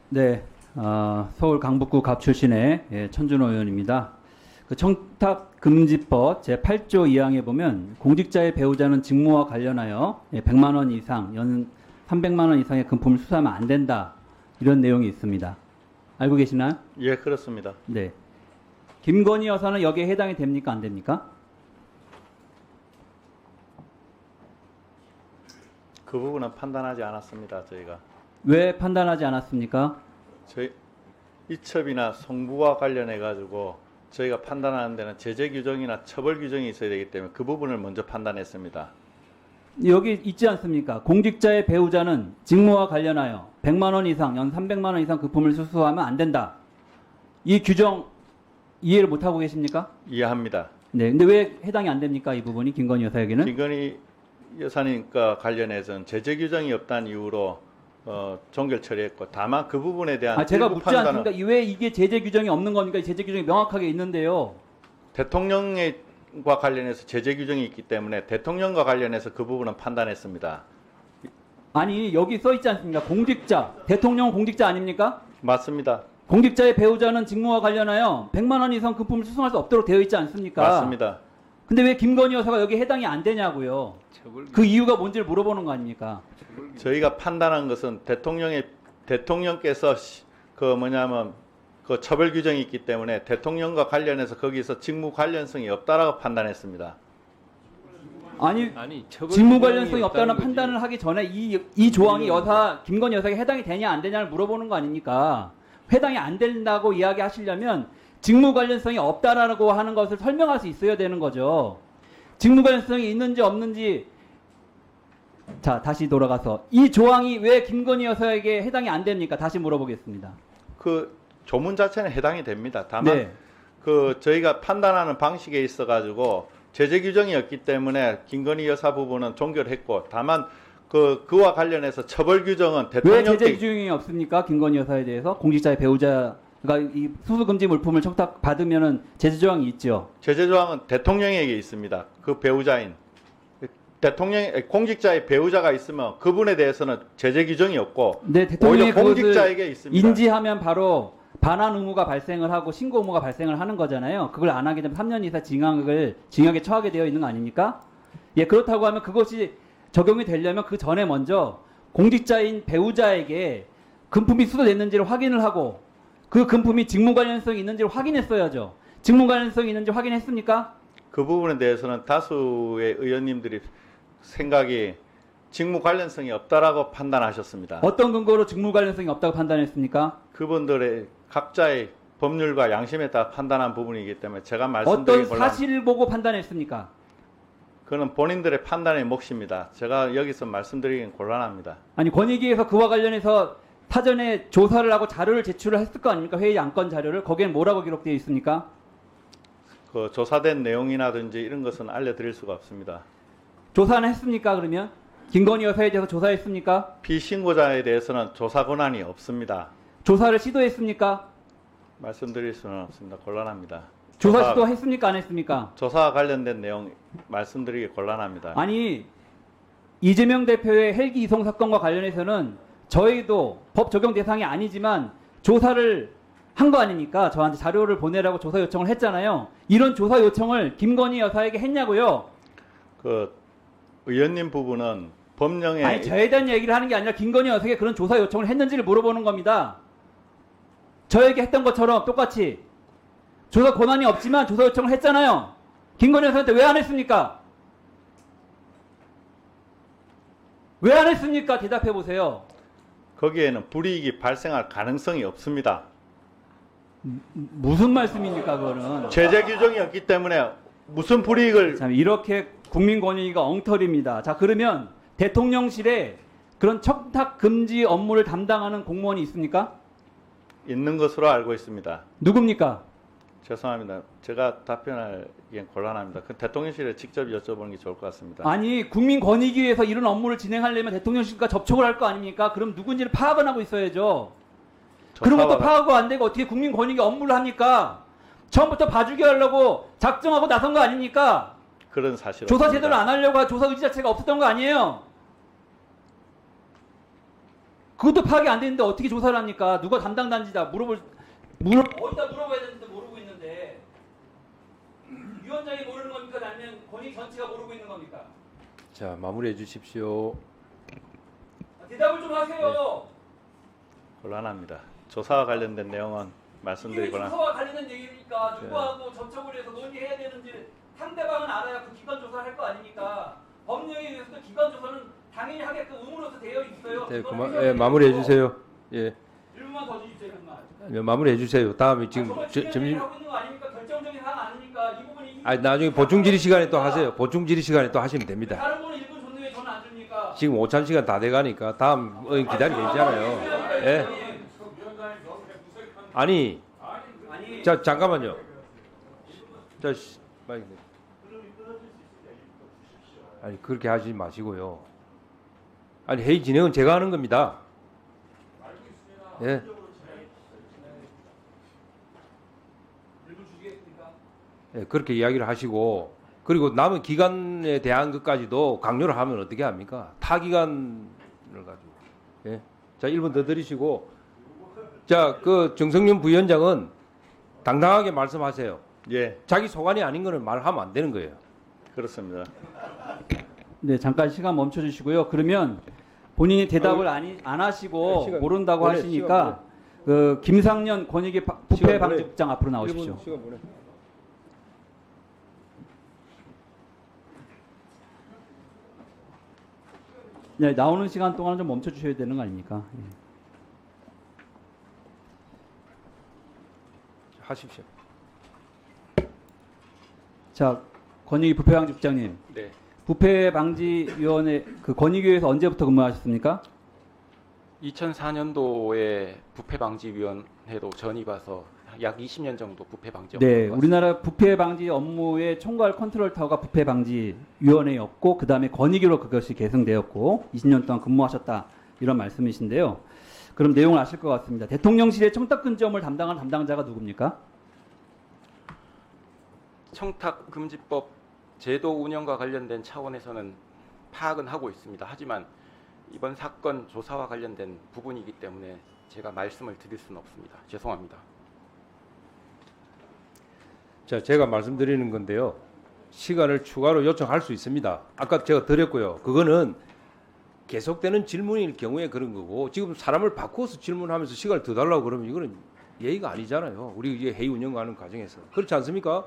네, 서울 강북구 갑 출신의 천준호 의원입니다. 그 청탁금지법 제8조 2항에 보면 공직자의 배우자는 직무와 관련하여 100만 원 이상, 연 300만 원 이상의 금품을 수수하면 안 된다. 이런 내용이 있습니다. 알고 계시나요? 예, 그렇습니다. 네. 김건희 여사는 여기에 해당이 됩니까? 안 됩니까? 그 부분은 판단하지 않았습니다. 저희가 왜 판단하지 않았습니까? 저희 이첩이나 송부와 관련해 가지고 저희가 판단하는 데는 제재 규정이나 처벌 규정이 있어야 되기 때문에 그 부분을 먼저 판단했습니다. 여기 있지 않습니까? 공직자의 배우자는 직무와 관련하여 100만 원 이상, 연 300만 원 이상 금품을 수수하면 안 된다. 이 규정 이해를 못하고 계십니까? 이해합니다. 네. 근데 왜 해당이 안 됩니까? 이 부분이 김건희 여사에게는? 김건희 여사님과 관련해서는 제재 규정이 없다는 이유로 종결 처리했고 다만 그 부분에 대한 제가 일부 묻지 판단은 않습니까? 왜 이게 제재 규정이 없는 겁니까? 제재 규정이 명확하게 있는데요. 대통령과 관련해서 제재 규정이 있기 때문에 대통령과 관련해서 그 부분은 판단했습니다. 아니 여기 써 있지 않습니까? 공직자, 대통령 공직자 아닙니까? 맞습니다. 공직자의 배우자는 직무와 관련하여 100만 원 이상 금품을 수송할 수 없도록 되어 있지 않습니까? 맞습니다. 근데 왜 김건희 여사가 여기 해당이 안 되냐고요. 그 이유가 뭔지를 물어보는 거 아닙니까? 저희가 판단한 것은 대통령께서 그 처벌 규정이 있기 때문에 대통령과 관련해서 거기서 직무 관련성이 없다라고 판단했습니다. 아니 처벌 직무 규정이 관련성이 없다는 없다는 거지. 판단을 하기 전에 이 조항이 김건희 여사에게 해당이 되냐 안 되냐를 물어보는 거 아닙니까? 해당이 안 된다고 이야기하시려면 직무 관련성이 없다라고 하는 것을 설명할 수 있어야 되는 거죠. 직무 관련성이 있는지 없는지. 자, 다시 돌아가서 이 조항이 왜 김건희 여사에게 해당이 안 됩니까? 다시 물어보겠습니다. 그 조문 자체는 해당이 됩니다. 다만 네. 그 저희가 판단하는 방식에 있어 가지고 제재 규정이 없기 때문에 김건희 여사 부분은 종결했고 다만 그와 관련해서 처벌 규정은 왜 대통령 제재 규정이 없습니까? 김건희 여사에 대해서 공직자의 배우자가 이 수수금지 물품을 청탁 받으면은 제재 조항이 있죠. 제재 조항은 대통령에게 있습니다. 그 배우자인 공직자의 배우자가 있으면 그분에 대해서는 제재 규정이 없고 네, 대통령이 오히려 공직자에게 있습니다. 인지하면 바로 반환 의무가 발생을 하고 신고 의무가 발생을 하는 거잖아요. 그걸 안 하게 되면 3년 이상 징역에 처하게 되어 있는 거 아닙니까? 예, 그렇다고 하면 그것이 적용이 되려면 그 전에 먼저 공직자인 배우자에게 금품이 수수됐는지를 확인을 하고 그 금품이 직무 관련성이 있는지를 확인했어야죠. 직무 관련성이 있는지 확인했습니까? 그 부분에 대해서는 다수의 의원님들이 생각이 직무 관련성이 없다라고 판단하셨습니다. 어떤 근거로 직무 관련성이 없다고 판단했습니까? 그분들의 각자의 법률과 양심에 따라 판단한 부분이기 때문에 제가 말씀드리기 어떤 사실을 보고 판단했습니까? 그는 본인들의 판단의 몫입니다. 제가 여기서 말씀드리기는 곤란합니다. 아니 권익위에서 그와 관련해서 사전에 조사를 하고 자료를 제출을 했을 거 아닙니까? 회의 안건 자료를. 거기엔 뭐라고 기록되어 있습니까? 그 조사된 내용이라든지 이런 것은 알려드릴 수가 없습니다. 조사는 했습니까? 그러면 김건희 여사에 대해서 조사했습니까? 피신고자에 대해서는 조사 권한이 없습니다. 조사를 시도했습니까? 말씀드릴 수는 없습니다. 곤란합니다. 조사 시도했습니까? 안 했습니까? 조사와 관련된 내용 말씀드리기 곤란합니다. 아니 이재명 대표의 헬기 이송 사건과 관련해서는 저희도 법 적용 대상이 아니지만 조사를 한 거 아닙니까? 저한테 자료를 보내라고 조사 요청을 했잖아요. 이런 조사 요청을 김건희 여사에게 했냐고요? 그 의원님 부분은 법령에 아니 저에 대한 얘기를 하는 게 아니라 김건희 여사에게 그런 조사 요청을 했는지를 물어보는 겁니다. 저에게 했던 것처럼 똑같이 조사 권한이 없지만 조사 요청을 했잖아요. 김건희 여사한테 왜 안 했습니까? 왜 안 했습니까? 대답해 보세요. 거기에는 불이익이 발생할 가능성이 없습니다. 무슨 말씀입니까, 그거는? 제재 규정이 없기 때문에 무슨 불이익을 참 이렇게 국민 권익위가 엉터리입니다. 자, 그러면 대통령실에 그런 청탁 금지 업무를 담당하는 공무원이 있습니까? 있는 것으로 알고 있습니다. 누굽니까? 죄송합니다. 제가 답변하기엔 곤란합니다. 그 대통령실에 직접 여쭤보는 게 좋을 것 같습니다. 아니, 국민 권익위에서 이런 업무를 진행하려면 대통령실과 접촉을 할 거 아닙니까? 그럼 누군지를 파악은 하고 있어야죠. 그런 것도 파악이 안 되고 어떻게 국민 권익위 업무를 합니까? 처음부터 봐주게 하려고 작정하고 나선 거 아닙니까? 그런 사실 조사 없습니다. 제대로 안 하려고 조사 의지 자체가 없었던 거 아니에요? 그것도 파악이 안 되는데 어떻게 조사를 합니까? 누가 담당 단지다 어디다 물어봐야 되는데 모르고 있는데 위원장이 모르는 겁니까? 아니면 권익 전체가 모르고 있는 겁니까? 자, 마무리해 주십시오. 대답을 좀 하세요. 곤란합니다. 조사와 관련된 내용은 이게 말씀드리거나 조사와 관련된 얘기니까 누구하고 접촉을 해서 논의해야 되는지 상대방은 알아야 그 기관 조사를 할 거 아닙니까? 법령에 의해서도 기관 조사는 당연히 하게끔 의무로서 되어 있어요. 네, 그건 그만, 해줘야 마무리해 되고. 주세요. 예, 1분만 더 주십시오, 정말. 마무리해 주세요. 다음에 지금 정말 점심. 중요한 하고 있는 거 아닙니까? 결정적인 사안 아닙니까? 이 부분이 나중에 보충 질의 시간에 또 하세요. 보충 질의 시간에 또 하시면 됩니다. 다른 분은 1분 줬는데 저는 안 줍니까? 지금 오찬 시간 다 돼가니까 다음 의원 기다리고 있잖아요. 예. 아니, 아니, 자 잠깐만요. 자, 마이크. 아니 그렇게 하지 마시고요. 아니 회의 진행은 제가 하는 겁니다. 예. 1분 주시겠습니까? 예, 그렇게 이야기를 하시고 그리고 남은 기간에 대한 것까지도 강요를 하면 어떻게 합니까? 타 기간을 가지고. 예. 자, 1분 더 드리시고 자, 그 정성윤 부위원장은 당당하게 말씀하세요. 예, 자기 소관이 아닌 거는 말하면 안 되는 거예요. 그렇습니다. 네, 잠깐 시간 멈춰 주시고요. 그러면 본인이 대답을 안 하시고 시간 모른다고 보내, 하시니까 그 김상년 권익위 부패 시간 방지 보내. 국장 앞으로 나오십시오. 1분 시간 보내. 네, 나오는 시간 동안 좀 멈춰 주셔야 되는 거 아닙니까? 예. 하십시오. 자, 권익위 부패 방지 국장님. 네, 부패 방지 위원회 그 권익위에서 언제부터 근무하셨습니까? 2004년도에 부패방지위원회로 전입 와서 약 20년 정도 부패 방지 네, 업무를 우리나라 부패 방지 업무의 총괄 컨트롤 타워가 부패 방지 위원회였고 그다음에 권익위로 그것이 계승되었고 20년 동안 근무하셨다 이런 말씀이신데요. 그럼 내용을 아실 것 같습니다. 대통령실의 청탁금지업무를 담당한 담당자가 누굽니까? 청탁금지법 제도 운영과 관련된 차원에서는 파악은 하고 있습니다. 하지만 이번 사건 조사와 관련된 부분이기 때문에 제가 말씀을 드릴 수는 없습니다. 죄송합니다. 자, 제가 말씀드리는 건데요. 시간을 추가로 요청할 수 있습니다. 아까 제가 드렸고요. 그거는 계속되는 질문일 경우에 그런 거고 지금 사람을 바꾸어서 질문하면서 시간을 더 달라고 그러면 이거는 예의가 아니잖아요. 우리 이제 회의 운영하는 과정에서 그렇지 않습니까?